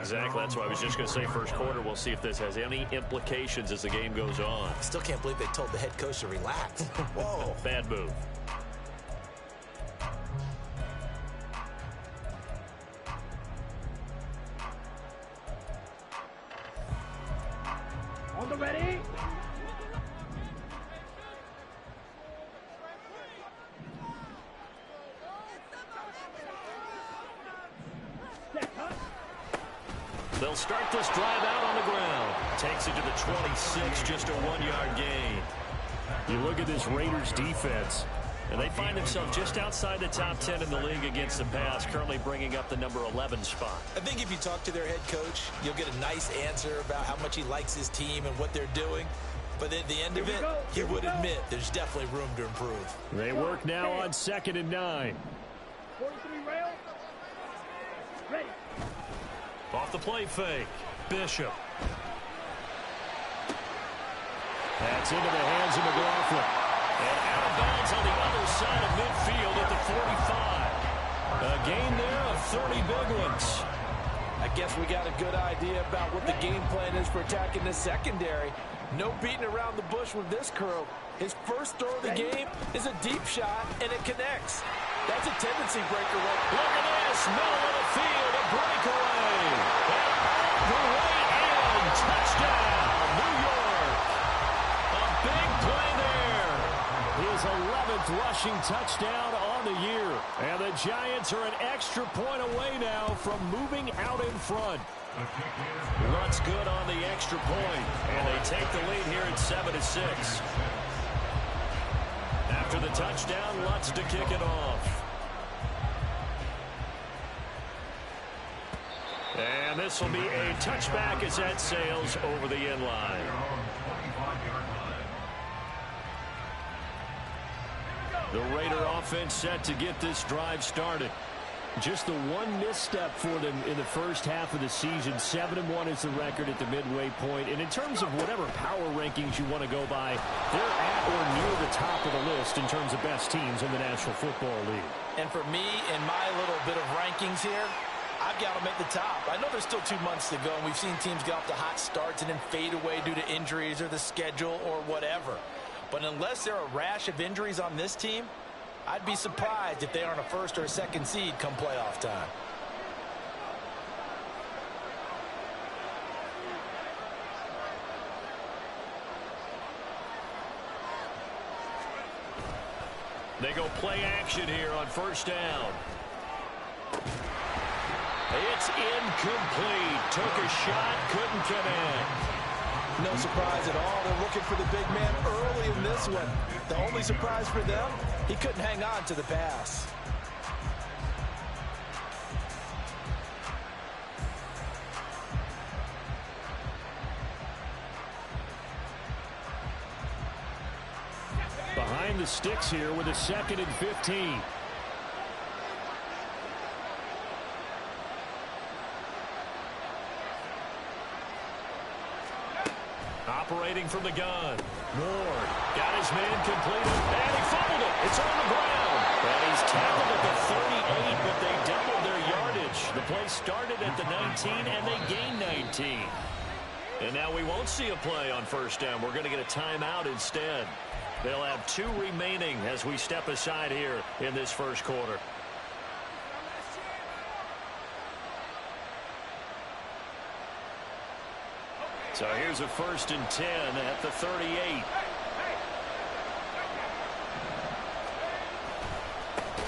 Exactly. That's why I was just going to say first quarter. We'll see if this has any implications as the game goes on. I still can't believe they told the head coach to relax. Whoa. Bad move. On the ready. They'll start this drive out on the ground. Takes it to the 26, just a 1-yard gain. You look at this Raiders defense, and they find themselves just outside the top 10 in the league against the pass, currently bringing up the number 11 spot. I think if you talk to their head coach, you'll get a nice answer about how much he likes his team and what they're doing. But at the end of it, he would admit there's definitely room to improve. They work now on 2nd and 9. 43 rail. Ready. Off the play fake. Bishop. That's into the hands of McLaughlin. And out of bounds on the other side of midfield at the 45. A gain there of 30 big ones. I guess we got a good idea about what the game plan is for attacking this secondary. No beating around the bush with this crew. His first throw of the game is a deep shot, and it connects. That's a tendency breaker. Look at this. Middle of the field, a breakaway. And all the way in. Touchdown, New York. A big play there. His 11th rushing touchdown on the year. And the Giants are an extra point away now from moving out in front. Lutz good on the extra point. And they take the lead here at 7-6. After the touchdown, Lutz to kick it off. And this will be a touchback as that sails over the end line. The Raider offense set to get this drive started. Just the one misstep for them in the first half of the season. 7-1 is the record at the midway point. And in terms of whatever power rankings you want to go by, they're at or near the top of the list in terms of best teams in the National Football League. And for me, in my little bit of rankings here, I've got to make the top. I know there's still 2 months to go, and we've seen teams get off to hot starts and then fade away due to injuries or the schedule or whatever. But unless there are a rash of injuries on this team, I'd be surprised if they aren't a first or a second seed come playoff time. They go play action here on first down. It's incomplete. Took a shot, couldn't connect. No surprise at all. They're looking for the big man early in this one. The only surprise for them, he couldn't hang on to the pass. Behind the sticks here with a 2nd and 15. Operating from the gun. Ward got his man completed, and he fumbled it. It's on the ground. And he's tackled at the 38, but they doubled their yardage. The play started at the 19, and they gained 19. And now we won't see a play on first down. We're going to get a timeout instead. They'll have 2 remaining as we step aside here in this first quarter. So here's a 1st and 10 at the 38.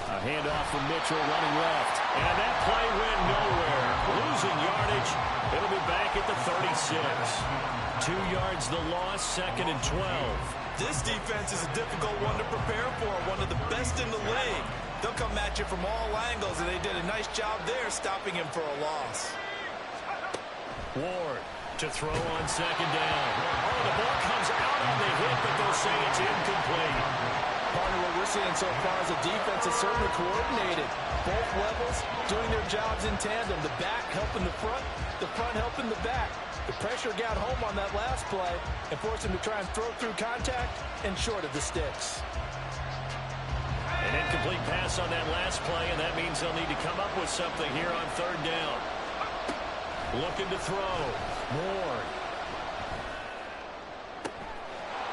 A handoff from Mitchell running left. And that play went nowhere. Losing yardage. It'll be back at the 36. 2 yards the loss, 2nd and 12. This defense is a difficult one to prepare for, one of the best in the league. They'll come at you from all angles, and they did a nice job there stopping him for a loss. Ward to throw on 2nd down. Oh, the ball comes out on the hit, but they'll say it's incomplete. Partner, what we're seeing so far is a defense is certainly coordinated. Both levels doing their jobs in tandem. The back helping the front helping the back. The pressure got home on that last play and forced him to try and throw through contact and short of the sticks. An incomplete pass on that last play, and that means they'll need to come up with something here on 3rd down. Looking to throw. Moore.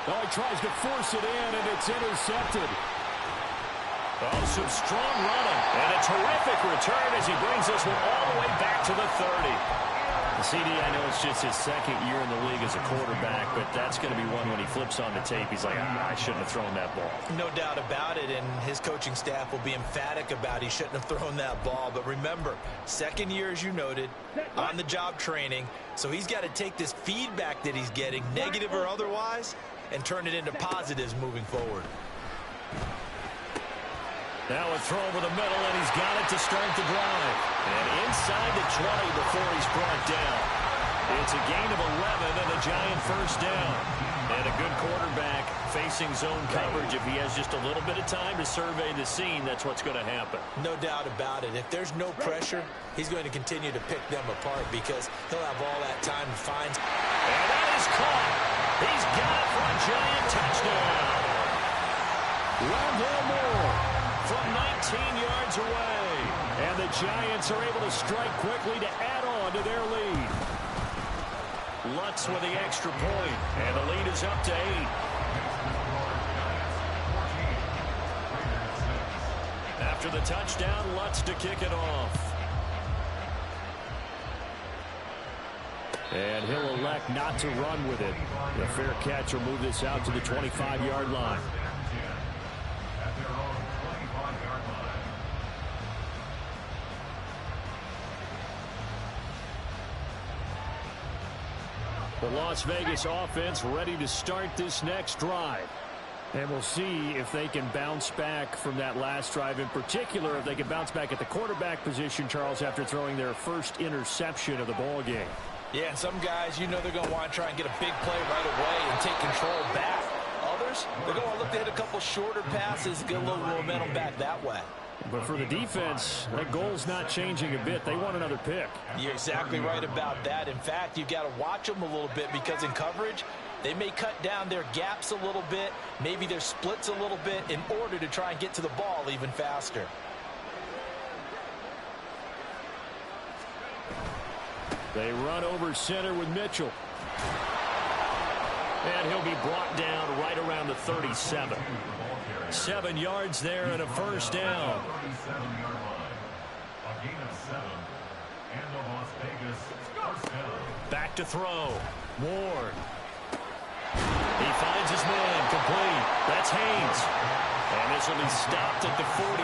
Oh, he tries to force it in, and it's intercepted. Oh, some strong running. And a terrific return as he brings this one all the way back to the 30. CD, I know it's just his second year in the league as a quarterback, but that's going to be one when he flips on the tape. He's like, I shouldn't have thrown that ball. No doubt about it, and his coaching staff will be emphatic about he shouldn't have thrown that ball. But remember, second year, as you noted, on-the-job training, so he's got to take this feedback that he's getting, negative or otherwise, and turn it into positives moving forward. Now a throw over the middle, and he's got it to start the drive. And inside the 20 before he's brought down. It's a gain of 11 and a giant first down. And a good quarterback facing zone coverage. If he has just a little bit of time to survey the scene, that's what's going to happen. No doubt about it. If there's no pressure, he's going to continue to pick them apart because he'll have all that time to find. And that is caught. He's got it for a giant touchdown. Rondale Moore from 19 yards away. And the Giants are able to strike quickly to add on to their lead. Lutz with the extra point, and the lead is up to 8. After the touchdown, Lutz to kick it off. And he'll elect not to run with it. The fair catch will move this out to the 25-yard line. The Las Vegas offense ready to start this next drive. And we'll see if they can bounce back from that last drive. In particular, if they can bounce back at the quarterback position, Charles, after throwing their first interception of the ball game. Yeah, and some guys, you know they're going to want to try and get a big play right away and take control back. Others, they're going to look to hit a couple shorter passes, get a little momentum back that way. But for the defense, that goal's not changing a bit. They want another pick. You're exactly right about that. In fact, you've got to watch them a little bit because in coverage, they may cut down their gaps a little bit, maybe their splits a little bit in order to try and get to the ball even faster. They run over center with Mitchell. And he'll be brought down right around the 37. 7 yards there and a first down. Back to throw. Ward. He finds his man complete. That's Haynes. And this will be stopped at the 44.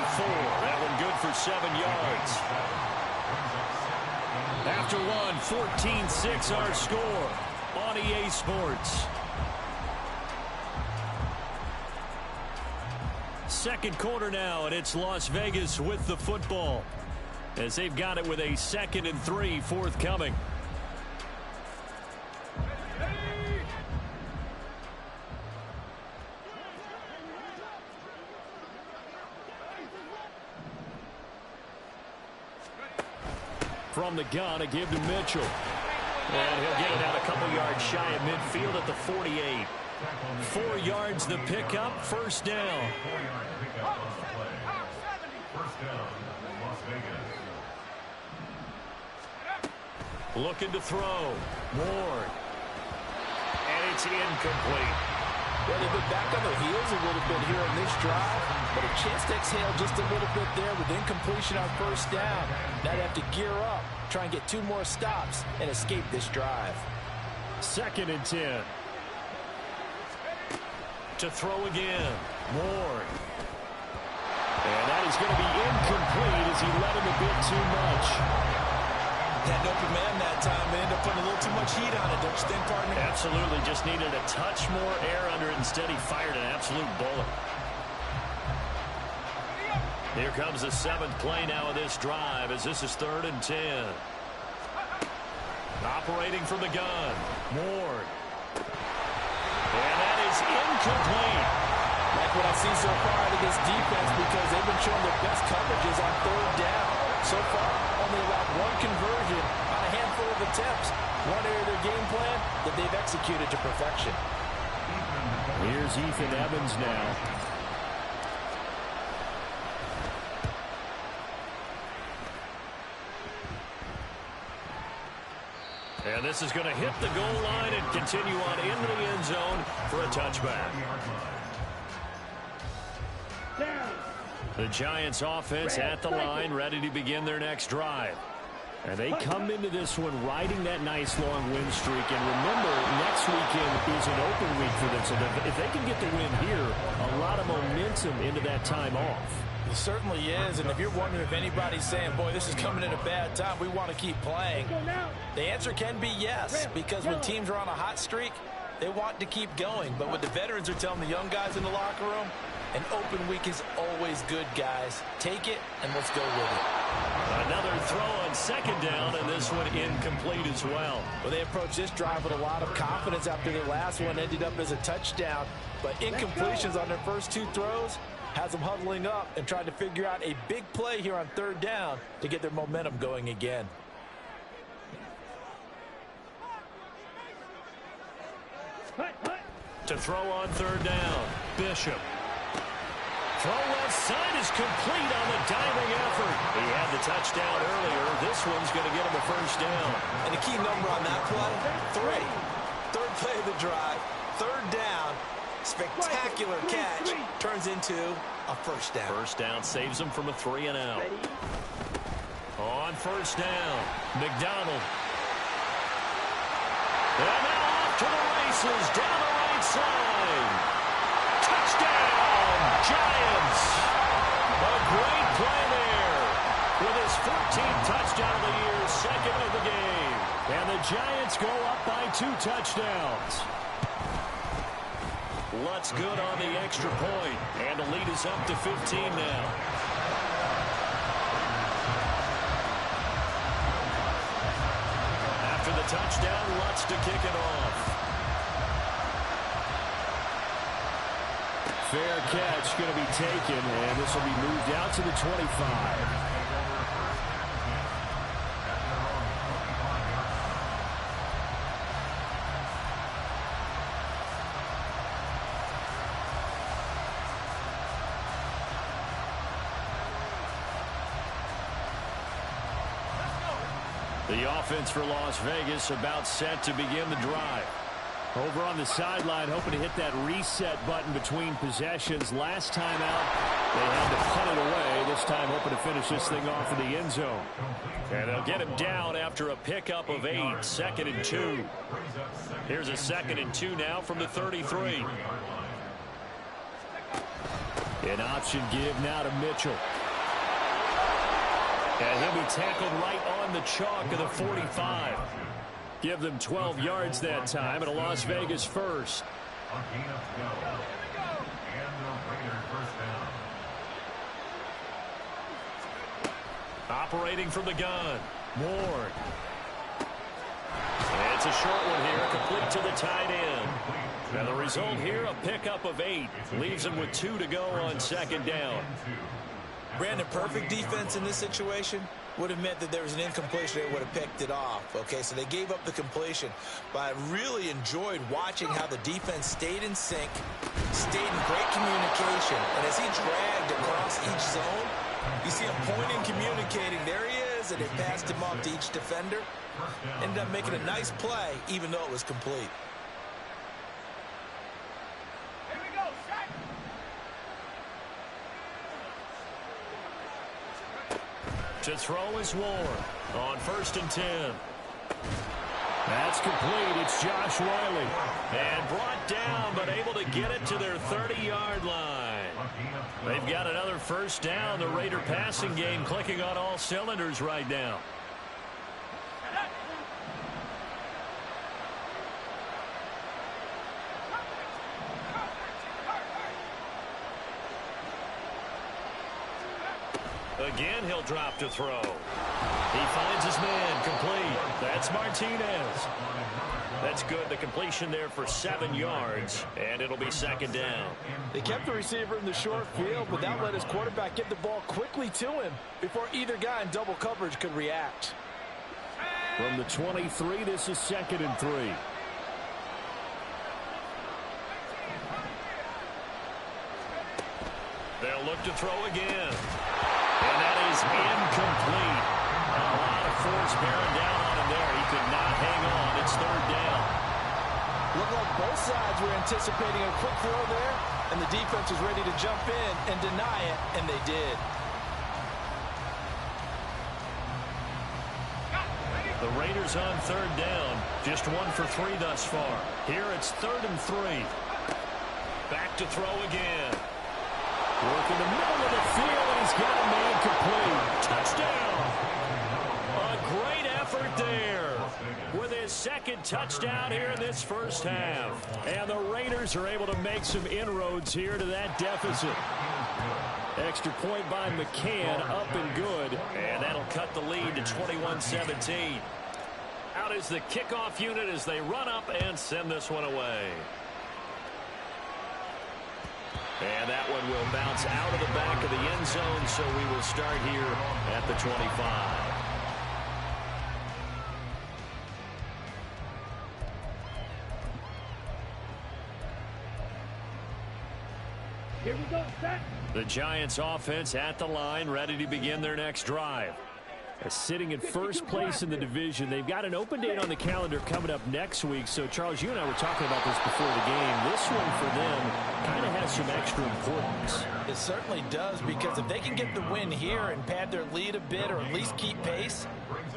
That one good for 7 yards. After one, 14-6 our score on EA Sports. Second quarter now, and it's Las Vegas with the football as they've got it with a 2nd and 3 forthcoming. From the gun, a give to Mitchell. And he'll get it out a couple yards shy of midfield at the 48. 4 yards the pickup, first down. Looking to throw. Moore. And it's incomplete. Well, they've been back on their heels a little bit here in this drive, but a chance to exhale just a little bit there with incompletion on first down. Now they have to gear up, try and get 2 more stops, and escape this drive. 2nd and 10. To throw again. Moore. And that is going to be incomplete as he let him a bit too much. Had an open man that time and ended up putting a little too much heat on it, don't you think, partner? Absolutely. Just needed a touch more air under it. Instead, he fired an absolute bullet. Here comes the 7th play now of this drive as this is 3rd and 10. Operating from the gun. Moore. And that is incomplete. Like what I've seen so far out of this defense because they've been showing their best coverages on 3rd down. So far, only allowed 1 conversion on a handful of attempts. One area of their game plan that they've executed to perfection. Here's Ethan Evans now. And this is going to hit the goal line and continue on into the end zone for a touchback. Down. The Giants offense at the line, ready to begin their next drive. And they come into this one riding that nice long win streak. And remember, next weekend is an open week for them. So if they can get the win here, a lot of momentum into that time off. It certainly is, and if you're wondering if anybody's saying, boy, this is coming at a bad time, we want to keep playing, the answer can be yes, because when teams are on a hot streak, they want to keep going. But what the veterans are telling the young guys in the locker room, an open week is always good, guys. Take it, and let's go with it. Another throw on second down, and this one incomplete as well. Well, they approached this drive with a lot of confidence after their last one ended up as a touchdown. But incompletions on their first two throws has them huddling up and trying to figure out a big play here on third down to get their momentum going again. To throw on third down, Bishop. Throw left side is complete on the diving effort. He had the touchdown earlier. This one's going to get him a first down. And the key number on that play, 3. Third play of the drive, third down. Spectacular catch turns into a first down. First down saves him from a 3-and-out. On first down, McDonald. And now off to the races down the right side. Touchdown, Giants. A great play there with his 14th touchdown of the year, second of the game. And the Giants go up by 2 touchdowns. Lutz good on the extra point, and the lead is up to 15 now. After the touchdown, Lutz to kick it off. Fair catch going to be taken, and this will be moved out to the 25. The offense for Las Vegas about set to begin the drive. Over on the sideline, hoping to hit that reset button between possessions. Last time out, they had to punt it away. This time, hoping to finish this thing off in the end zone. And they'll get him down after a pickup of 8. 2nd and 2. Here's a 2nd and 2 now from the 33. An option give now to Mitchell. And he'll be tackled right on the chalk of the 45. Give them 12 yards that time, and a Las Vegas first. Operating from the gun, Ward. And it's a short one here, complete to the tight end. And the result here, a pickup of 8. Leaves them with 2 to go on 2nd down. Brandon, perfect defense in this situation would have meant that there was an incompletion. They would have picked it off. Okay, so they gave up the completion. But I really enjoyed watching how the defense stayed in sync, stayed in great communication. And as he dragged across each zone, you see him pointing, communicating. There he is, and they passed him off to each defender. Ended up making a nice play, even though it was complete. To throw is Ward on 1st and 10. That's complete. It's Josh Riley. And brought down, but able to get it to their 30-yard line. They've got another first down. The Raider passing game clicking on all cylinders right now. Again, he'll drop to throw. He finds his man, complete. That's Martinez. That's good. The completion there for 7 yards, and it'll be 2nd down. They kept the receiver in the short field, but that let his quarterback get the ball quickly to him before either guy in double coverage could react. From the 23, this is 2nd and 3. They'll look to throw again. And that is incomplete. A lot of force bearing down on him there. He could not hang on. It's third down. Looked like both sides were anticipating a quick throw there, and the defense was ready to jump in and deny it, and they did. The Raiders on third down. Just 1 for 3 thus far. Here it's 3rd and 3. Back to throw again. Work in the middle of the field, and he's got a man complete. Touchdown. A great effort there with his second touchdown here in this first half. And the Raiders are able to make some inroads here to that deficit. Extra point by McCann, up and good. And that'll cut the lead to 21-17. Out is the kickoff unit as they run up and send this one away. And that one will bounce out of the back of the end zone, so we will start here at the 25. Here we go, set. The Giants offense at the line, ready to begin their next drive. Sitting in first place in the division. They've got an open date on the calendar coming up next week. So, Charles, you and I were talking about this before the game. This one for them kind of has some extra importance. It certainly does, because if they can get the win here and pad their lead a bit, or at least keep pace,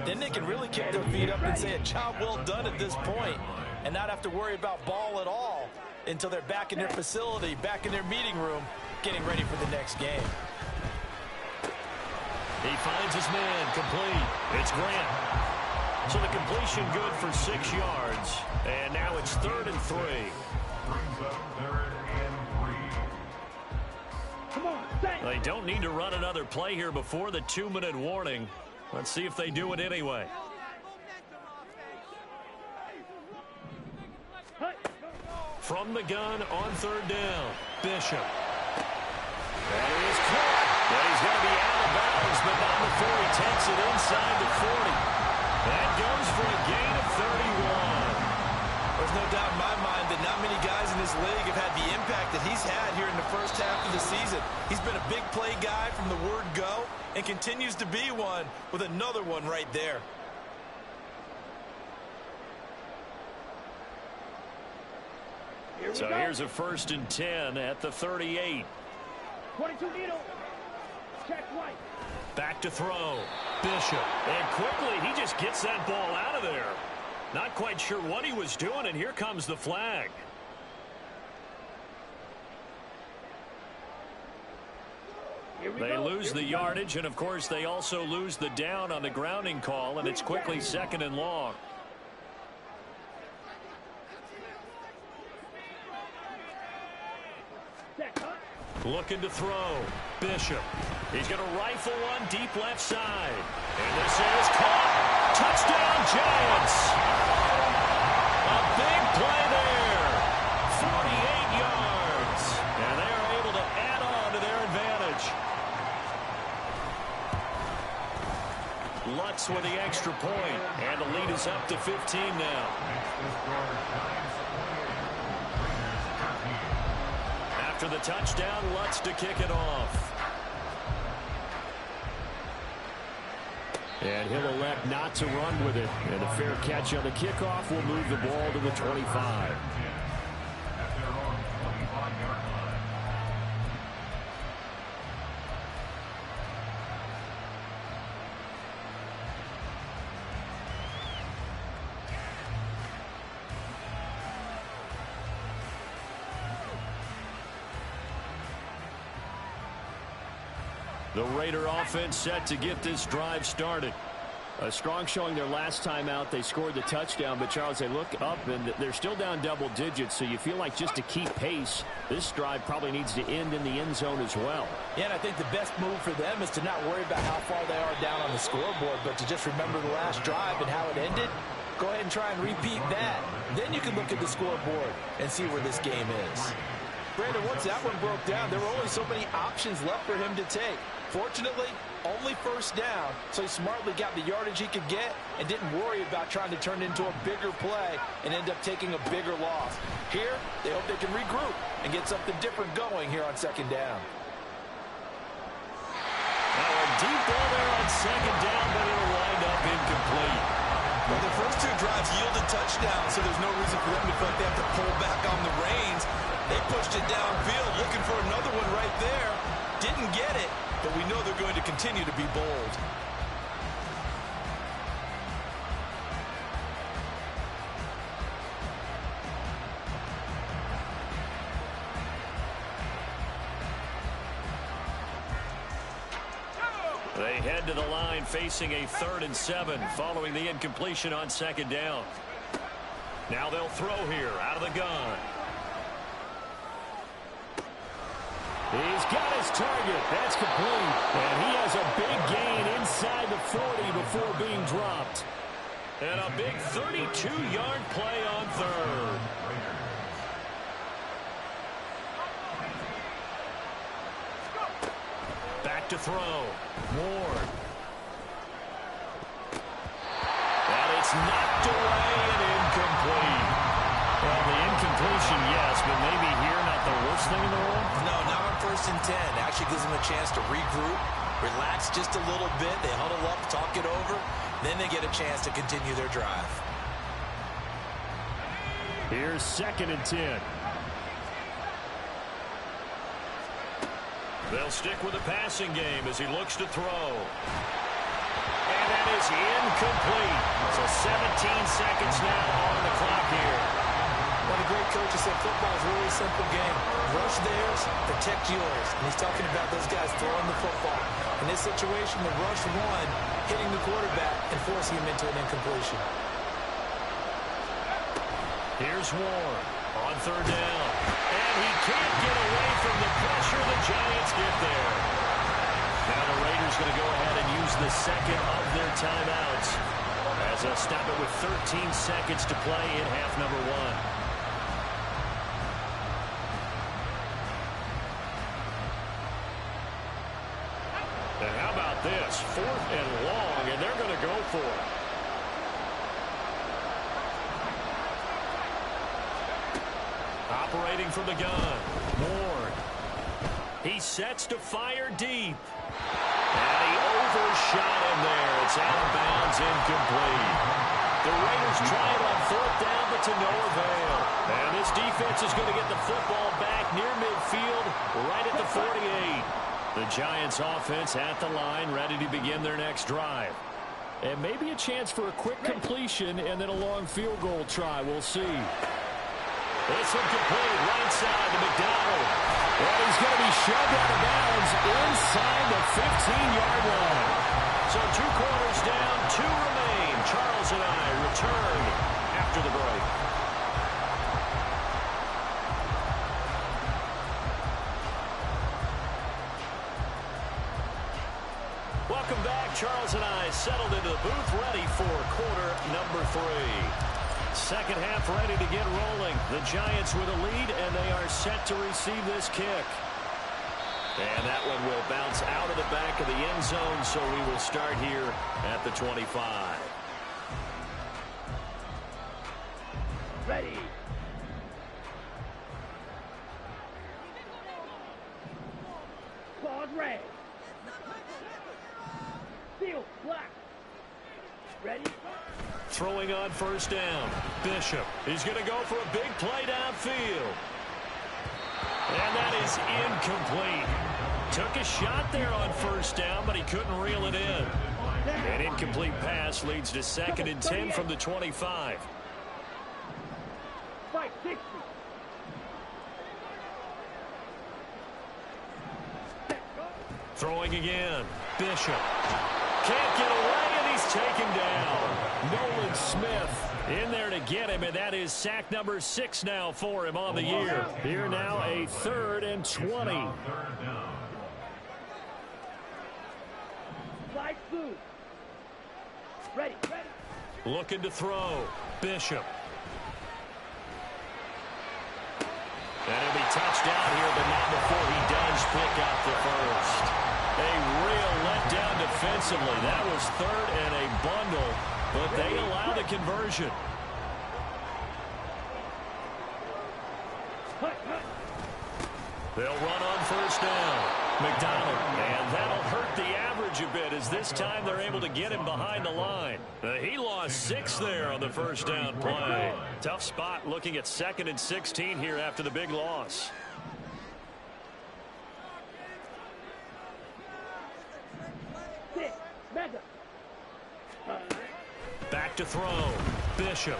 then they can really kick their feet up and say a job well done at this point, and not have to worry about ball at all until they're back in their facility, back in their meeting room, getting ready for the next game. He finds his man, complete. It's Grant. So the completion good for 6 yards. And now it's 3rd and 3. Come on, set. They don't need to run another play here before the 2-minute warning. Let's see if they do it anyway. From the gun on 3rd down, Bishop. That is caught. And he's going to be out of bounds, but not before he takes it inside the 40. That goes for a gain of 31. There's no doubt in my mind that not many guys in this league have had the impact that he's had here in the first half of the season. He's been a big play guy from the word go, and continues to be one with another one right there. So here's a 1st and 10 at the 38. 22 needle. Check right. Back to throw. Bishop. And quickly, he just gets that ball out of there. Not quite sure what he was doing, and here comes the flag. They lose the yardage, and of course they also lose the down on the grounding call, and it's quickly 2nd and long. Looking to throw. Bishop. He's going to rifle one deep left side. And this is caught. Touchdown, Giants. A big play there. 48 yards. And they are able to add on to their advantage. Lutz with the extra point. And the lead is up to 15 now. After the touchdown, Lutz to kick it off. And he'll elect not to run with it. And a fair catch on the kickoff will move the ball to the 25. The Raider offense set to get this drive started. A strong showing their last time out. They scored the touchdown, but Charles, they look up and they're still down double digits, so you feel like just to keep pace, this drive probably needs to end in the end zone as well. Yeah, and I think the best move for them is to not worry about how far they are down on the scoreboard, but to just remember the last drive and how it ended. Go ahead and try and repeat that. Then you can look at the scoreboard and see where this game is. Brandon, once that one broke down, there were only so many options left for him to take. Fortunately, only 1st down, so he smartly got the yardage he could get and didn't worry about trying to turn it into a bigger play and end up taking a bigger loss. Here, they hope they can regroup and get something different going here on 2nd down. Now a deep ball there on 2nd down, but it'll wind up incomplete. drives yielded touchdowns, so there's no reason for them to feel like they have to pull back on the reins. They pushed it downfield, looking for another one right there. Didn't get it, but we know they're going to continue to be bold. They head to the line facing a 3rd and 7 following the incompletion on 2nd down. Now they'll throw here out of the gun. He's got his target. That's complete. And he has a big gain inside the 40 before being dropped. And a big 32-yard play on 3rd. Back to throw. Ward. And it's knocked away and incomplete. Well, the incompletion, yes, but maybe here not the worst thing in the world? No, not on 1st and 10. Actually gives them a chance to regroup, relax just a little bit. They huddle up, talk it over. Then they get a chance to continue their drive. Here's 2nd and 10. They'll stick with the passing game as he looks to throw. And that is incomplete. So 17 seconds now on the clock here. One of the great coaches said football is really a simple game. Rush theirs, protect yours. And he's talking about those guys throwing the football. In this situation, the rush one, hitting the quarterback and forcing him into an incompletion. Here's Warren on 3rd down. And he can't get away from the pressure. The Giants get there. Now the Raiders going to go ahead and use the 2nd of their timeouts as they'll stop it with 13 seconds to play in half number 1. And how about this? 4th and long, and they're going to go for it. Operating from the gun. Ward. He sets to fire deep. And he overshot him there. It's out of bounds, incomplete. The Raiders try it on 4th down, but to no avail. And this defense is going to get the football back near midfield, right at the 48. The Giants offense at the line, ready to begin their next drive. And maybe a chance for a quick completion and then a long field goal try. We'll see. This one complete right side to McDonald. And he's going to be shoved out of bounds inside the 15-yard line. So 2 quarters down, 2 remain. Charles and I return after the break. Welcome back. Charles and I settled into the booth, ready for quarter number 3. Second half ready to get rolling. The Giants with a lead, and they are set to receive this kick. And that one will bounce out of the back of the end zone, so we will start here at the 25. Ready. Pause red. Field black. Ready. Throwing on 1st down. Bishop. He's going to go for a big play downfield. And that is incomplete. Took a shot there on 1st down, but he couldn't reel it in. An incomplete pass leads to 2nd and 10 from the 25. 560. Throwing again. Bishop. Can't get away, and he's taken down. Nolan Smith in there to get him, and that is sack number 6 now for him on the year. Here now a 3rd and 20. Slide through. Ready. Looking to throw. Bishop. And he'll be touched down here, but not before he does pick up the first. A real letdown defensively. That was 3rd and a bundle, but they allow the conversion. They'll run on 1st down. McDonald, and that'll hurt the average a bit as this time they're able to get him behind the line. He lost 6 there on the first down play. Tough spot looking at 2nd and 16 here after the big loss. Back to throw. Bishop.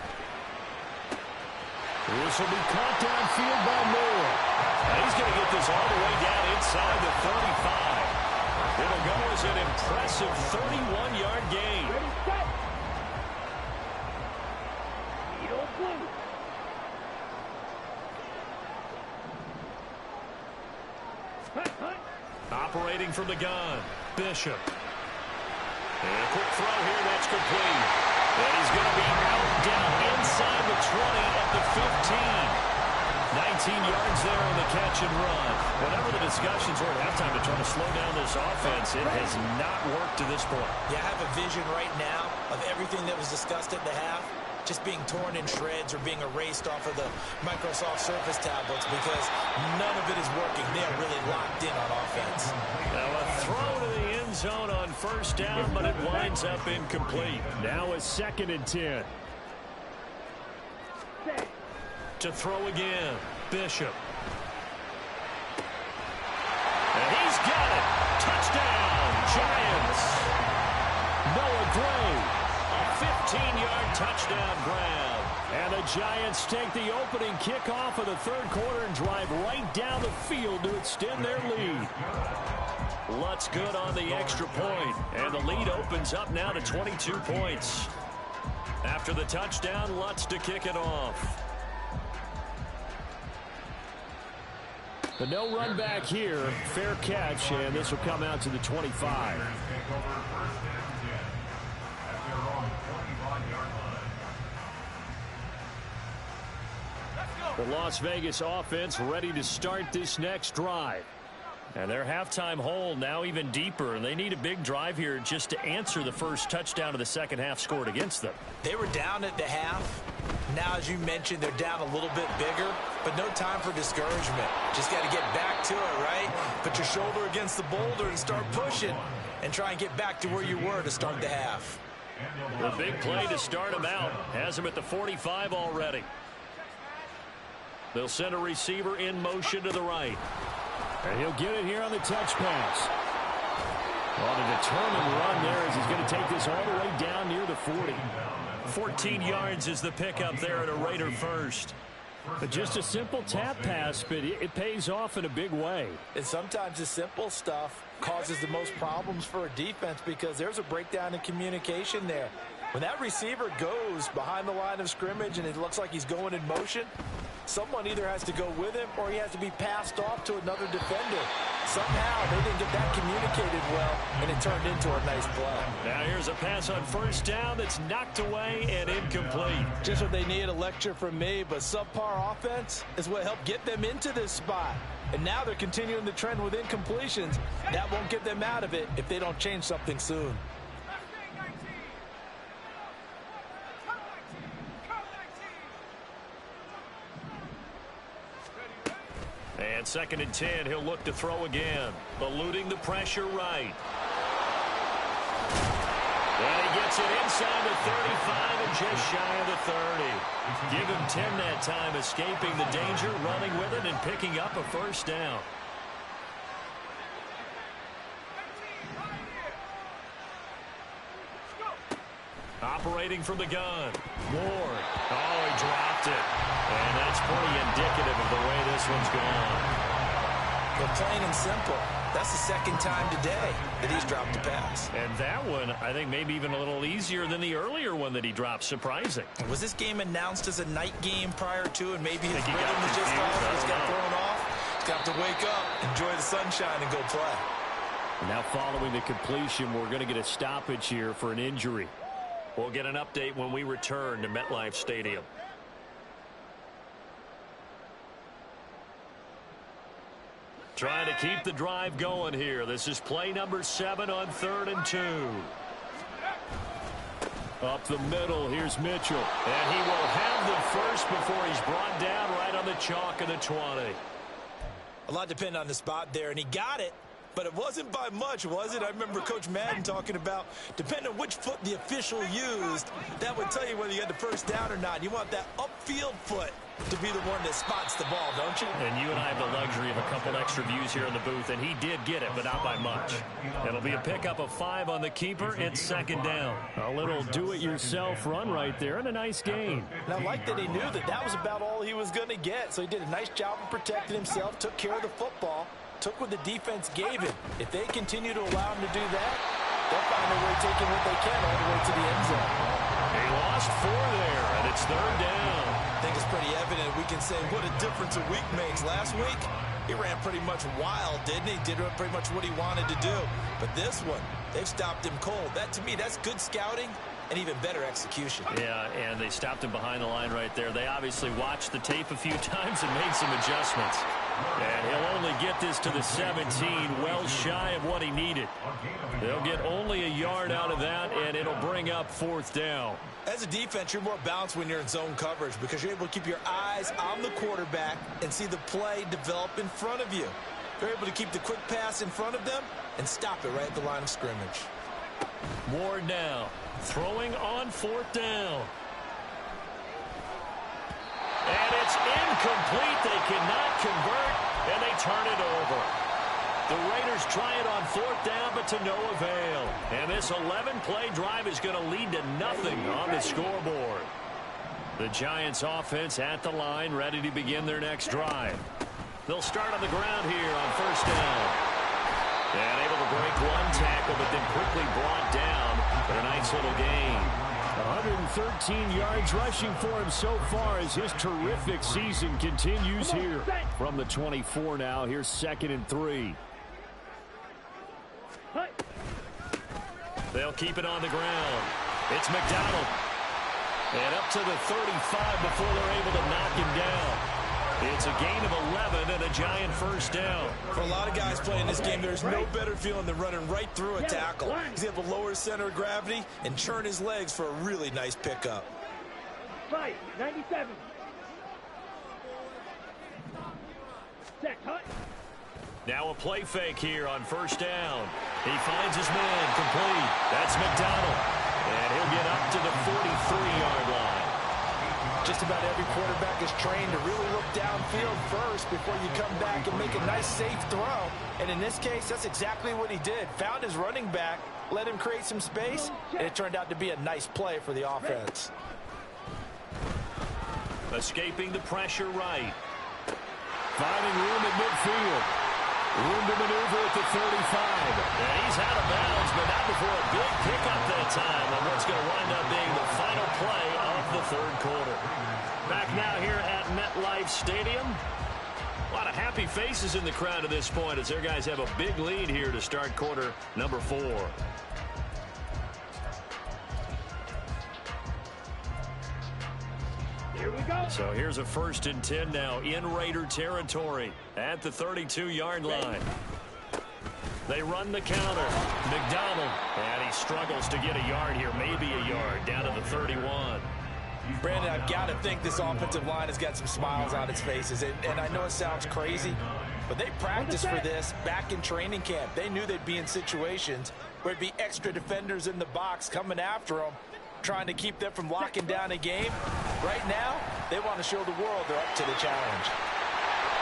This will be caught downfield by Moore. He's going to get this all the way down inside the 35. It'll go as an impressive 31-yard gain. Ready, set. Field blue. Hunt, hunt. Operating from the gun. Bishop. And a quick throw here, that's complete. And he's going to be out down inside the 20 at the 15. 19 yards there on the catch and run. Whatever the discussions were at halftime to try to slow down this offense, it has not worked to this point. Yeah, I have a vision right now of everything that was discussed at the half just being torn in shreds or being erased off of the Microsoft Surface tablets because none of it is working. They are really locked in on offense. Now a throw to the end zone on first down, but it winds up incomplete. Now a 2nd and 10. To throw again. Bishop. And he's got it. Touchdown, Giants. Noah Gray. A 15-yard touchdown grab. And the Giants take the opening kickoff of the 3rd quarter and drive right down the field to extend their lead. Lutz good on the extra point. And the lead opens up now to 22 points. After the touchdown, Lutz to kick it off. The no run back here, fair catch, and this will come out to the 25. The Las Vegas offense ready to start this next drive. And their halftime hole now even deeper, and they need a big drive here just to answer the first touchdown of the second half scored against them. They were down at the half. Now, as you mentioned, they're down a little bit bigger, but no time for discouragement. Just got to get back to it, right? Put your shoulder against the boulder and start pushing and try and get back to where you were to start the half. The big play to start him out has him at the 45 already. They'll send a receiver in motion to the right. And he'll get it here on the touch pass. On a determined run there as he's going to take this all the way down near the 40. 14 yards is the pickup there at a Raider first. But just a simple tap pass, but it pays off in a big way. And sometimes the simple stuff causes the most problems for a defense because there's a breakdown in communication there. When that receiver goes behind the line of scrimmage and it looks like he's going in motion, someone either has to go with him or he has to be passed off to another defender. Somehow they didn't get that communicated well, and it turned into a nice play. Now here's a pass on first down that's knocked away and incomplete. Just what they need, a lecture from me, but subpar offense is what helped get them into this spot. And now they're continuing the trend with incompletions. That won't get them out of it if they don't change something soon. And 2nd and 10, he'll look to throw again. Eluding the pressure right. And he gets it inside the 35 and just shy of the 30. Give him 10 that time, escaping the danger, running with it, and picking up a first down. Operating from the gun. Ward. Oh, he dropped it. And that's pretty indicative of the way this one's gone. But plain and simple, that's the second time today that he's dropped a pass. And that one, I think, maybe even a little easier than the earlier one that he dropped. Surprising. Was this game announced as a night game prior to, and maybe his rhythm was just off? He's got thrown off. He's got to wake up, enjoy the sunshine, and go play. Now following the completion, we're going to get a stoppage here for an injury. We'll get an update when we return to MetLife Stadium. Trying to keep the drive going here. This is play number 7 on 3rd and 2. Up the middle, here's Mitchell. And he will have the first before he's brought down right on the chalk of the 20. A lot depended on the spot there, and he got it. But it wasn't by much, was it? I remember Coach Madden talking about, depending on which foot the official used, that would tell you whether you had the first down or not. You want that upfield foot to be the one that spots the ball, don't you? And you and I have the luxury of a couple extra views here in the booth, and he did get it, but not by much. It'll be a pickup of 5 on the keeper. It's second down. A little do-it-yourself run right there, and a nice gain. And I like that he knew that that was about all he was going to get, so he did a nice job of protecting himself, took care of the football, took what the defense gave him. If they continue to allow him to do that, they'll find a way taking what they can all the way to the end zone. He lost 4 there, and it's third down. I think it's pretty evident we can say what a difference a week makes. Last week, he ran pretty much wild, didn't he? Did pretty much what he wanted to do. But this one, they've stopped him cold. That, to me, that's good scouting and even better execution. Yeah, and they stopped him behind the line right there. They obviously watched the tape a few times and made some adjustments. And he'll only get this to the 17, well shy of what he needed. They'll get only a yard out of that, and it'll bring up fourth down. As a defense, you're more balanced when you're in zone coverage because you're able to keep your eyes on the quarterback and see the play develop in front of you. You're able to keep the quick pass in front of them and stop it right at the line of scrimmage. Ward now, throwing on fourth down. And it's incomplete. They cannot convert, and they turn it over. The Raiders try it on fourth down, but to no avail. And this 11-play drive is going to lead to nothing on the scoreboard. The Giants offense at the line, ready to begin their next drive. They'll start on the ground here on first down. And able to break one tackle, but then quickly brought down for a nice little gain. 113 yards rushing for him so far as his terrific season continues here. From the 24 now, here's 2nd and 3. They'll keep it on the ground. It's McDonald. And up to the 35 before they're able to knock him down. It's a gain of 11 and a Giant first down. For a lot of guys playing this game, there's no better feeling than running right through a tackle. He's able to lower his center of gravity and churn his legs for a really nice pickup. 97. Set, hut. Now a play fake here on first down. He finds his man complete. That's McDonald. And he'll get up to the 43-yard line. Just about every quarterback is trained to really look downfield first before you come back and make a nice, safe throw. And in this case, that's exactly what he did. Found his running back, let him create some space, and it turned out to be a nice play for the offense. Escaping the pressure right. Finding room at midfield. Room to maneuver at the 35. And he's out of bounds, but not before a big pickup that time on what's going to wind up being the final play of the third quarter. Back now here at MetLife Stadium. A lot of happy faces in the crowd at this point as their guys have a big lead here to start quarter number 4. Here we go. So here's a 1st and 10 now in Raider territory at the 32-yard line. They run the counter. McDonald, and he struggles to get a yard here, maybe a yard, down to the 31. Brandon, I've got to think this offensive line has got some smiles on its faces. And I know it sounds crazy, but they practiced for this back in training camp. They knew they'd be in situations where there'd be extra defenders in the box coming after them, trying to keep them from locking down a game. Right now, they want to show the world they're up to the challenge.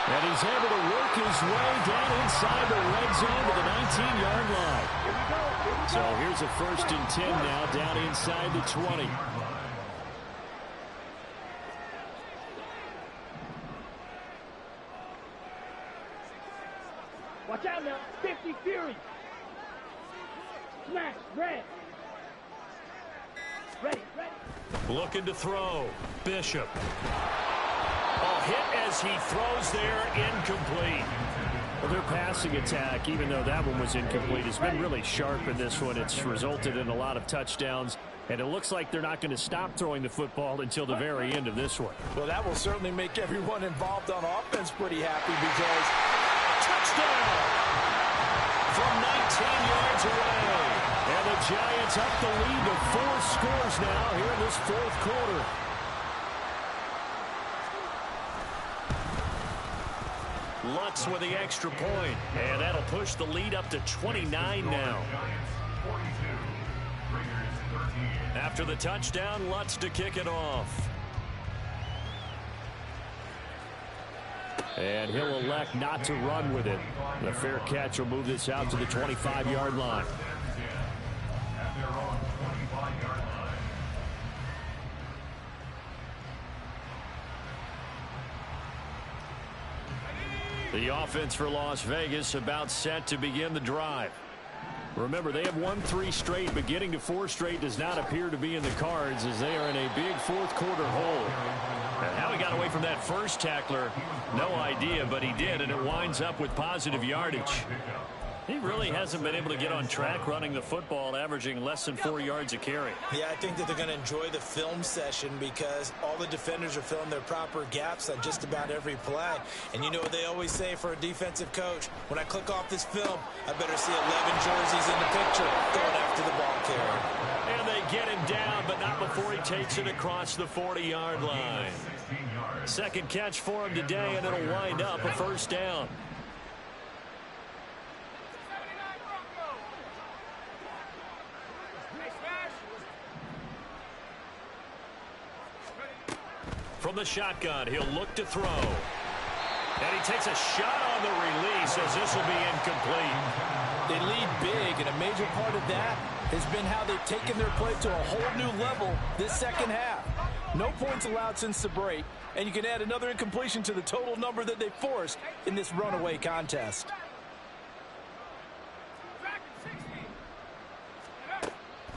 And he's able to work his way down inside the red zone to the 19-yard line. So here's a 1st and 10 now down inside the 20. Watch out now. 50 Fury. Smash. Red. Ready. Looking to throw. Bishop. A hit as he throws there, incomplete. Well, their passing attack, even though that one was incomplete, has been really sharp in this one. It's resulted in a lot of touchdowns, and it looks like they're not going to stop throwing the football until the very end of this one. Well, that will certainly make everyone involved on offense pretty happy because Touchdown! From 19 yards away. And the Giants up the lead to 4 scores now here in this 4th quarter. Lutz with the extra point. And that'll push the lead up to 29 now. After the touchdown, Lutz to kick it off. And he'll elect not to run with it. The fair catch will move this out to the 25-yard line. The offense for Las Vegas about set to begin the drive. Remember, they have won 3 straight, but getting to 4 straight does not appear to be in the cards as they are in a big fourth-quarter hole. And how he got away from that first tackler, no idea, but he did, and it winds up with positive yardage. He really hasn't been able to get on track running the football, averaging less than 4 yards a carry. Yeah, I think that they're going to enjoy the film session because all the defenders are filling their proper gaps on just about every play. And you know what they always say for a defensive coach? When I click off this film, I better see 11 jerseys in the picture going after the ball carrier. And they get him down, but not before he takes it across the 40-yard line. Second catch for him today, and it'll wind up a first down. From the shotgun, he'll look to throw. And he takes a shot on the release as this will be incomplete. They lead big, and a major part of that has been how they've taken their play to a whole new level this second half. No points allowed since the break, and you can add another incompletion to the total number that they forced in this runaway contest.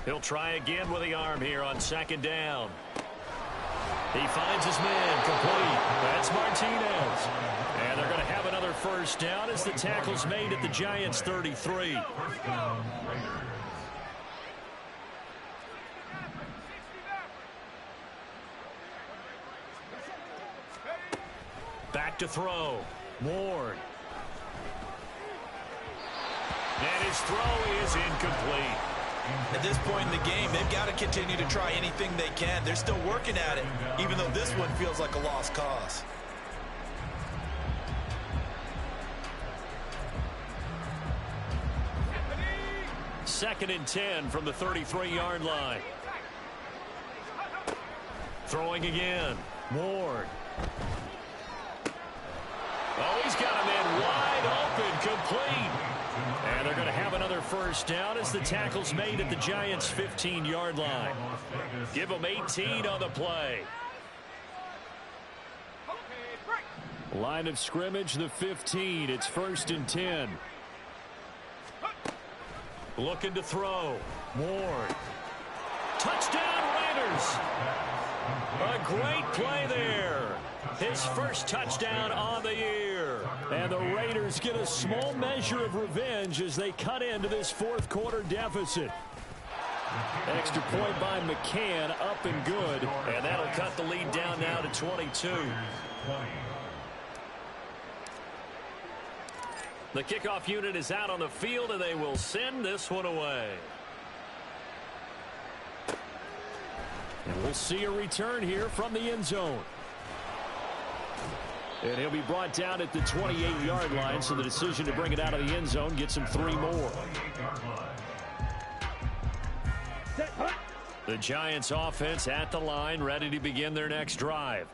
He'll try again with the arm here on second down. He finds his man complete. That's Martinez. And they're going to have another first down as the tackle's made at the Giants' 33. Back to throw. Ward. And his throw is incomplete. At this point in the game, they've got to continue to try anything they can. They're still working at it, even though this one feels like a lost cause. Second and 10 from the 33-yard line. Throwing again. Ward. Oh, he's got a man wide open, complete. And they're going to have another first down as the tackle's made at the Giants' 15-yard line. Give them 18 on the play. Line of scrimmage, the 15. It's first and 10. Looking to throw. Ward. Touchdown, Raiders. A great play there. His first touchdown on the year. And the Raiders get a small measure of revenge as they cut into this fourth-quarter deficit. Extra point by McCann, up and good. And that'll cut the lead down now to 22. The kickoff unit is out on the field, and they will send this one away. And we'll see a return here from the end zone. And he'll be brought down at the 28-yard line, so the decision to bring it out of the end zone gets him 3 more. The Giants offense at the line, ready to begin their next drive.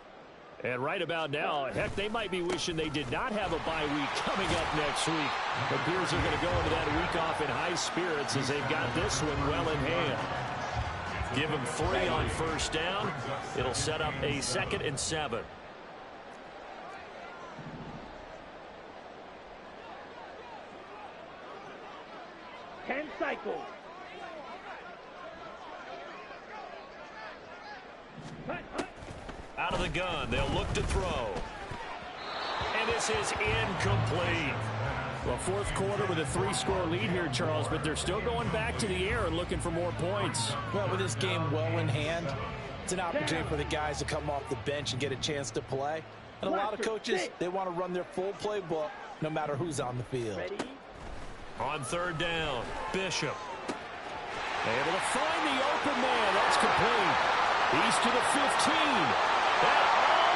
And right about now, heck, they might be wishing they did not have a bye week coming up next week. It appears they're going to go into that week off in high spirits as they've got this one well in hand. Give them 3 on first down. It'll set up a 2nd and 7. Cycle. Out of the gun, they'll look to throw. And this is incomplete. Well, fourth quarter with a 3-score lead here, Charles, but they're still going back to the air and looking for more points. Well, with this game well in hand, it's an opportunity for the guys to come off the bench and get a chance to play. And a lot of coaches, they want to run their full playbook no matter who's on the field. On third down, Bishop. Able to find the open man. That's complete. He's to the 15. And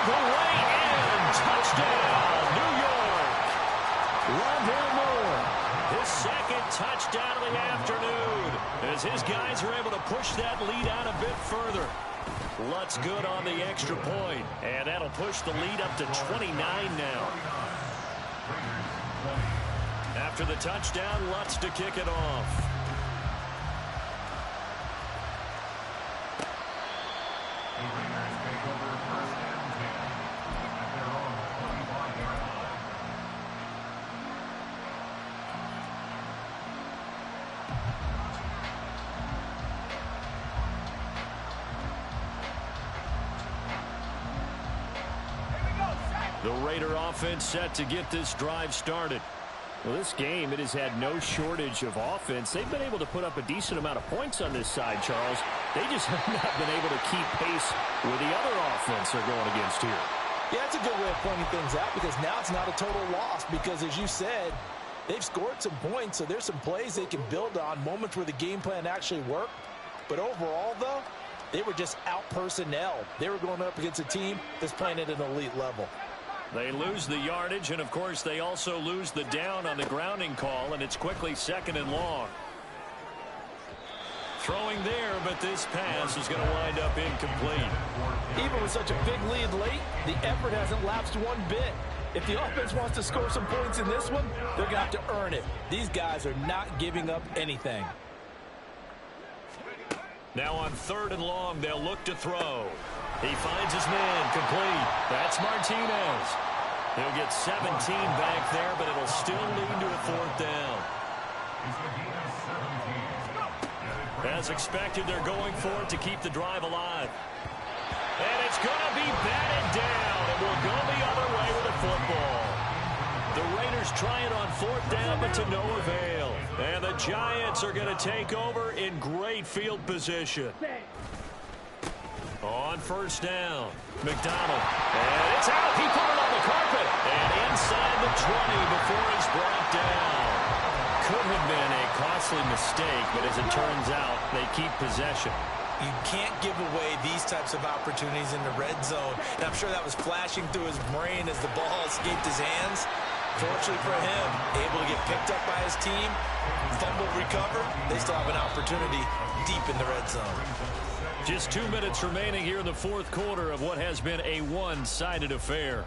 all the way in. Touchdown, New York. Rondale Moore, his second touchdown of the afternoon, as his guys are able to push that lead out a bit further. Lutz good on the extra point, and that'll push the lead up to 29 now. After the touchdown, Lutz to kick it off. The Raider offense set to get this drive started. Well, this game, it has had no shortage of offense. They've been able to put up a decent amount of points on this side, Charles. They just have not been able to keep pace with the other offense they're going against here. Yeah, that's a good way of pointing things out, because now it's not a total loss, because as you said, they've scored some points, so there's some plays they can build on, moments where the game plan actually worked. But overall, though, they were just out personnel. They were going up against a team that's playing at an elite level. They lose the yardage, and of course they also lose the down on the grounding call, and it's quickly second and long. Throwing there, but this pass is going to wind up incomplete. Even with such a big lead late, the effort hasn't lapsed one bit. If the offense wants to score some points in this one, they're going to have to earn it. These guys are not giving up anything. Now on third and long, they'll look to throw. He finds his man, complete. That's Martinez. He'll get 17 back there, but it'll still lead to a fourth down. As expected, they're going for it to keep the drive alive. And it's going to be batted down, and we'll go the other way with the football. The Raiders try it on fourth down, but to no avail. And the Giants are going to take over in great field position. On first down, McDonald. And it's out. He put it on the carpet. And inside the 20 before he's brought down. Could have been a costly mistake, but as it turns out, they keep possession. You can't give away these types of opportunities in the red zone. And I'm sure that was flashing through his brain as the ball escaped his hands. Fortunately for him, able to get picked up by his team, fumble recovered. They still have an opportunity deep in the red zone. Just 2 minutes remaining here in the fourth quarter of what has been a one-sided affair.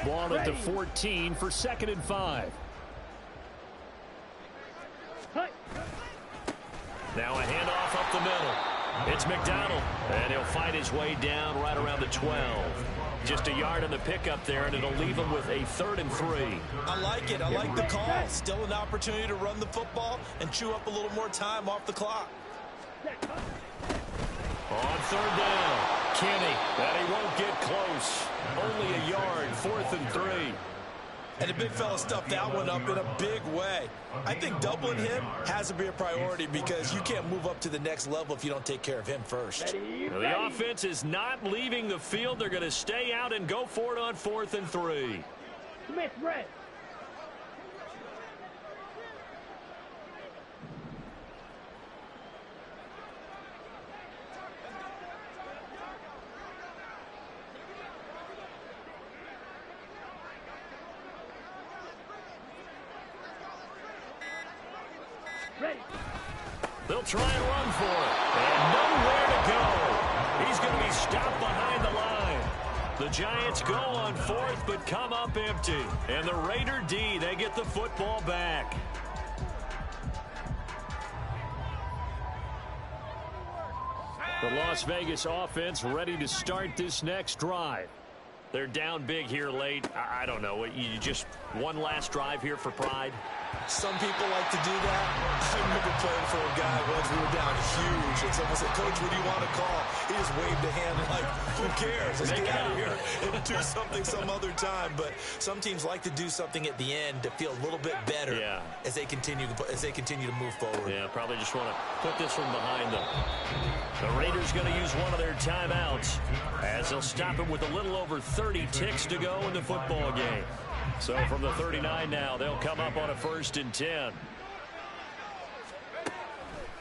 Ball at the 14 for 2nd and 5. Now a handoff up the middle. It's McDonald, and he'll fight his way down right around the 12. Just a yard on the pickup there, and it'll leave him with a 3rd and 3. I like it. I like the call. Still an opportunity to run the football and chew up a little more time off the clock. On third down, Kenny, and he won't get close. Only a yard, 4th and 3. And the big fella stuffed that one up in a big way. I think doubling him has to be a priority, because you can't move up to the next level if you don't take care of him first. The offense is not leaving the field. They're going to stay out and go for it on 4th and 3. Smith, red. They'll try and run for it. And nowhere to go. He's going to be stopped behind the line. The Giants go on 4th, but come up empty. And the Raider D, they get the football back. The Las Vegas offense ready to start this next drive. They're down big here late. I don't know. You just one last drive here for pride? Some people like to do that. I remember playing for a guy once. We were down huge, and someone said, "Coach, what do you want to call?" He just waved a hand like, "Who cares? Let's get out of here and do something some other time." But some teams like to do something at the end to feel a little bit better as they continue to move forward. Yeah, probably just want to put this one behind them. The Raiders going to use one of their timeouts as they'll stop it with a little over 30 ticks to go in the football game. So from the 39 now, they'll come up on a 1st and 10.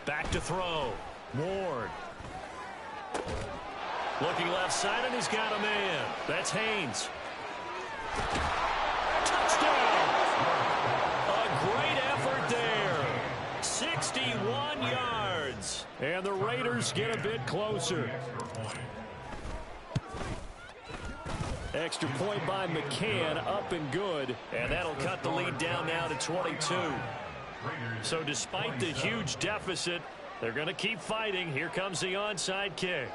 Back to throw. Ward. Looking left side, and he's got a man. That's Haynes. Touchdown! yards. And the Raiders get a bit closer. Extra point by McCann, up and good. And that'll cut the lead down now to 22. So despite the huge deficit, they're going to keep fighting. Here comes the onside kick.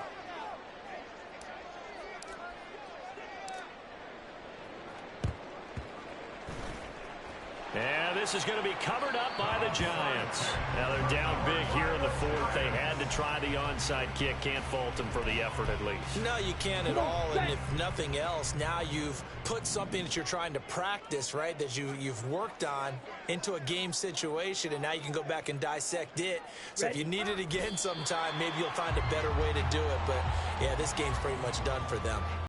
And this is going to be covered up by the Giants. Now they're down big here in the fourth. They had to try the onside kick. Can't fault them for the effort at least. No, you can't at all. And if nothing else, now you've put something that you're trying to practice, right, that you've worked on into a game situation, and now you can go back and dissect it. So if you need it again sometime, maybe you'll find a better way to do it. But, yeah, this game's pretty much done for them.